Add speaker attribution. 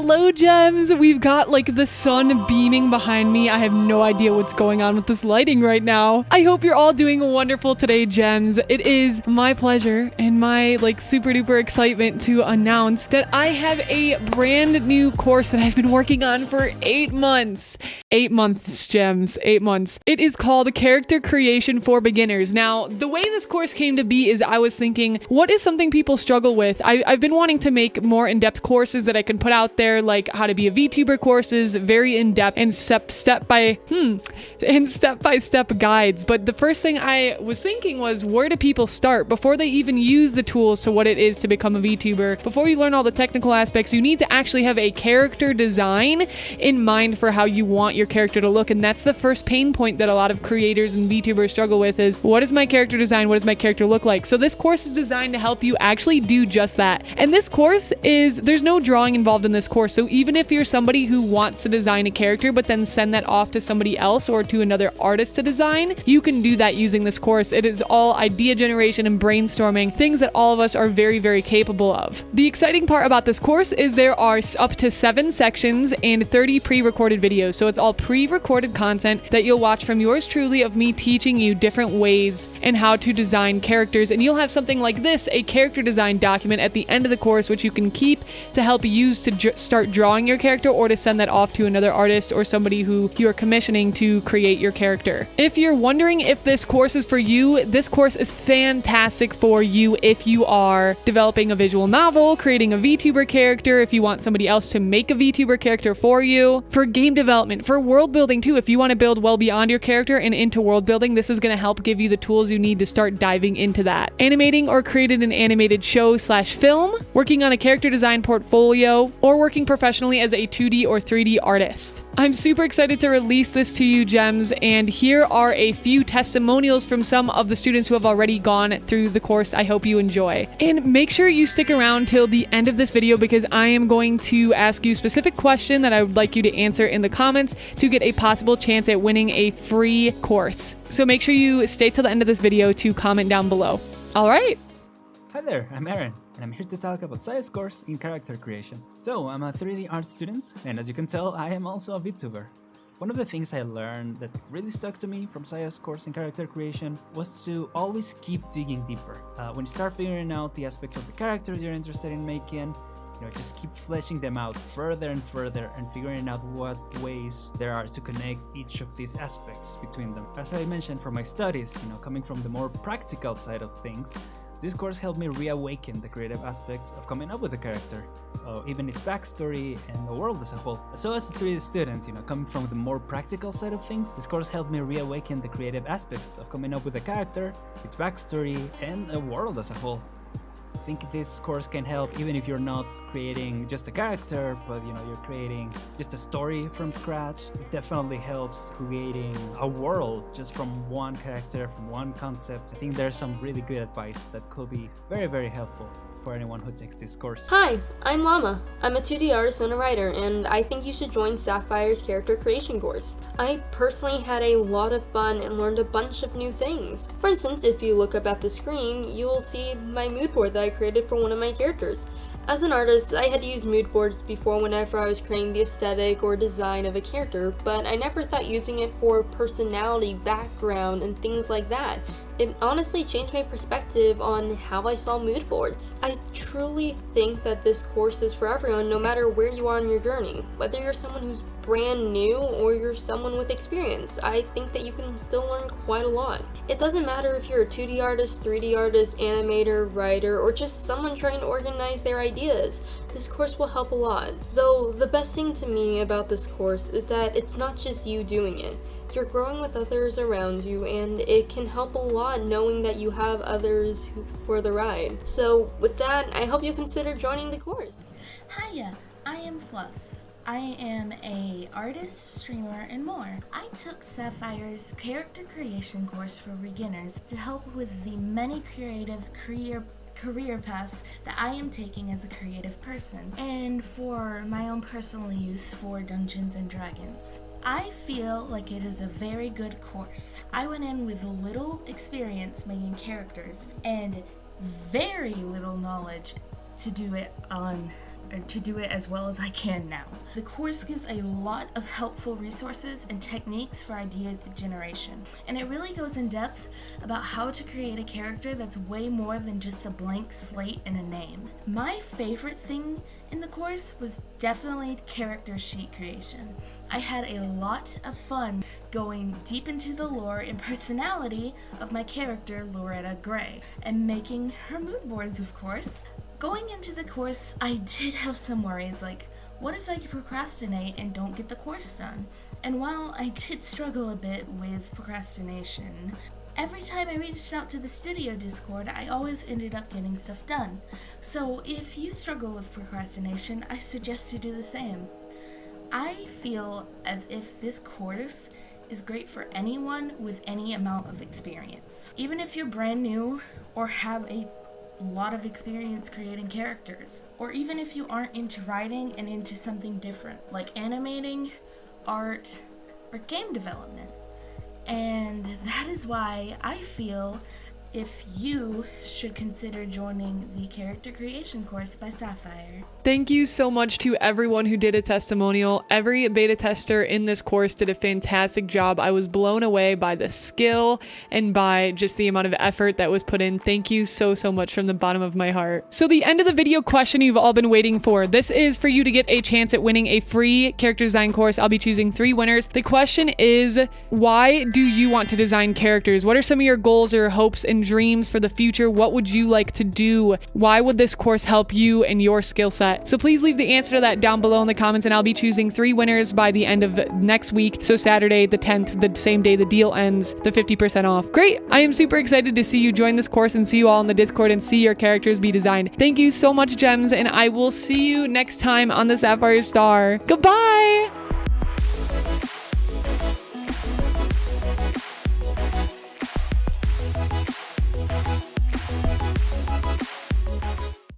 Speaker 1: Hello, gems! We've got like the sun beaming behind me. I have no idea what's going on with this lighting right now. I hope you're all doing wonderful today, gems. It is my pleasure and my like super duper excitement to announce that I have a brand new course that I've been working on for 8 months. 8 months, gems. 8 months. It is called Character Creation for Beginners. Now, the way this course came to be is I was thinking, what is something people struggle with? I've been wanting to make more in-depth courses that I can put out there, like how to be a VTuber courses, very in-depth and step-by-step guides. But the first thing I was thinking was, where do people start before they even use the tools to what it is to become a VTuber? Before you learn all the technical aspects, you need to actually have a character design in mind for how you want your character to look. And that's the first pain point that a lot of creators and VTubers struggle with is, what is my character design? What does my character look like? So this course is designed to help you actually do just that. And this course is, there's no drawing involved in this course. So even if you're somebody who wants to design a character but then send that off to somebody else or to another artist to design, you can do that using this course. It is all idea generation and brainstorming, things that all of us are very, very capable of. The exciting part about this course is there are up to 7 sections and 30 pre-recorded videos. So it's all pre-recorded content that you'll watch from yours truly of me teaching you different ways and how to design characters. And you'll have something like this, a character design document at the end of the course, which you can keep to help use to start drawing your character or to send that off to another artist or somebody who you're commissioning to create your character. If you're wondering if this course is for you, this course is fantastic for you if you are developing a visual novel, creating a VTuber character, if you want somebody else to make a VTuber character for you, for game development, for world building too. If you want to build well beyond your character and into world building, this is going to help give you the tools you need to start diving into that. Animating or created an animated show/film, working on a character design portfolio, or working professionally as a 2D or 3D artist. I'm super excited to release this to you, gems, and here are a few testimonials from some of the students who have already gone through the course. I hope you enjoy. And make sure you stick around till the end of this video because I am going to ask you a specific question that I would like you to answer in the comments to get a possible chance at winning a free course. So make sure you stay till the end of this video to comment down below. All right.
Speaker 2: Hi there, I'm Aaron, and I'm here to talk about Saya's course in character creation. So, I'm a 3D art student, and as you can tell, I am also a VTuber. One of the things I learned that really stuck to me from Saya's course in character creation was to always keep digging deeper. When you start figuring out the aspects of the characters you're interested in making, just keep fleshing them out further and further and figuring out what ways there are to connect each of these aspects between them. As I mentioned for my studies, coming from the more practical side of things, this course helped me reawaken the creative aspects of coming up with a character, even its backstory and the world as a whole. So as a 3D student, coming from the more practical side of things, this course helped me reawaken the creative aspects of coming up with a character, its backstory, and the world as a whole. I think this course can help even if you're not creating just a character, but you're creating just a story from scratch. It definitely helps creating a world just from one character, from one concept. I think there's some really good advice that could be very, very helpful for anyone who takes this course.
Speaker 3: Hi, I'm Llama. I'm a 2D artist and a writer, and I think you should join Safire's character creation course. I personally had a lot of fun and learned a bunch of new things. For instance, if you look up at the screen, you will see my mood board that I created for one of my characters. As an artist, I had used mood boards before whenever I was creating the aesthetic or design of a character, but I never thought using it for personality, background, and things like that. It honestly changed my perspective on how I saw mood boards. I truly think that this course is for everyone, no matter where you are on your journey. Whether you're someone who's brand new or you're someone with experience, I think that you can still learn quite a lot. It doesn't matter if you're a 2D artist, 3D artist, animator, writer, or just someone trying to organize their ideas. This course will help a lot. Though the best thing to me about this course is that it's not just you doing it. You're growing with others around you, and it can help a lot knowing that you have others for the ride. So with that, I hope you consider joining the course.
Speaker 4: Hiya, I am Fluffs. I am a artist, streamer, and more. I took Safire's character creation course for beginners to help with the many creative career paths that I am taking as a creative person, and for my own personal use for Dungeons and Dragons. I feel like it is a very good course. I went in with little experience making characters and very little knowledge to do it on to do it as well as I can now. The course gives a lot of helpful resources and techniques for idea generation, and it really goes in depth about how to create a character that's way more than just a blank slate and a name. My favorite thing in the course was definitely character sheet creation. I had a lot of fun going deep into the lore and personality of my character Loretta Gray and making her mood boards, of course. Going into the course, I did have some worries, like, what if I procrastinate and don't get the course done? And while I did struggle a bit with procrastination, every time I reached out to the studio Discord, I always ended up getting stuff done. So if you struggle with procrastination, I suggest you do the same. I feel as if this course is great for anyone with any amount of experience. Even if you're brand new or have a lot of experience creating characters, or even if you aren't into writing and into something different like animating, art, or game development. And that is why I feel if you should consider joining the character creation course by Syafire.
Speaker 1: Thank you so much to everyone who did a testimonial. Every beta tester in this course did a fantastic job. I was blown away by the skill and by just the amount of effort that was put in. Thank you so much from the bottom of my heart. So the end of the video question you've all been waiting for. This is for you to get a chance at winning a free character design course. I'll be choosing 3 winners. The question is, why do you want to design characters? What are some of your goals or hopes and dreams for the future? What would you like to do? Why would this course help you and your skill set? So please leave the answer to that down below in the comments, and I'll be choosing 3 winners by the end of next week. So Saturday the 10th, the same day the deal ends, the 50% off. Great! I am super excited to see you join this course and see you all in the Discord and see your characters be designed. Thank you so much, Gems, and I will see you next time on the Sapphire Star. Goodbye!